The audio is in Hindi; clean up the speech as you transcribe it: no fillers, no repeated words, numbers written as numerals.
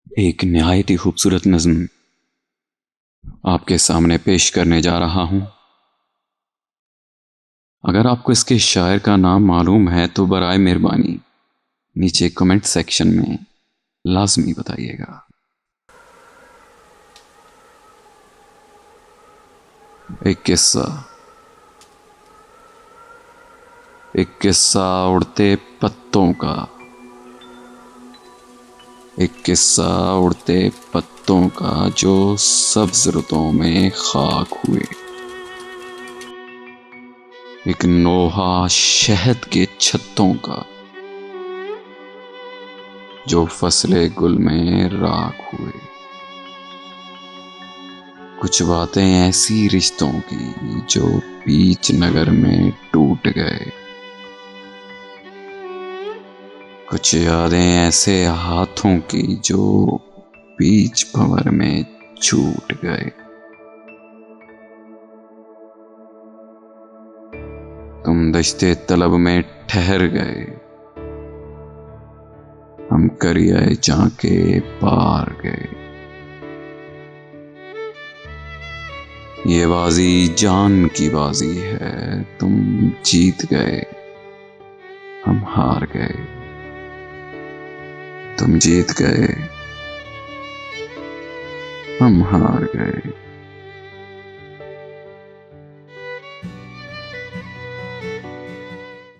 एक निहायत ही खूबसूरत नज्म आपके सामने पेश करने जा रहा हूं। अगर आपको इसके शायर का नाम मालूम है तो बराए मेहरबानी नीचे कमेंट सेक्शन में लाजमी बताइएगा। एक किस्सा एक किस्सा उड़ते पत्तों का। एक किस्सा उड़ते पत्तों का जो सब्ज रुतों में खाक हुए। एक नोहा शहद के छत्तों का जो फसले गुल में राख हुए। कुछ बातें ऐसी रिश्तों की जो बीच नगर में टूट गए। कुछ यादें ऐसे हाथों की जो बीच भंवर में छूट गए। तुम दश्ते तलब में ठहर गए, हम करिए जाके पार गए। ये बाजी जान की बाजी है, तुम जीत गए, हम हार गए। तुम जीत गए, हम हार गए।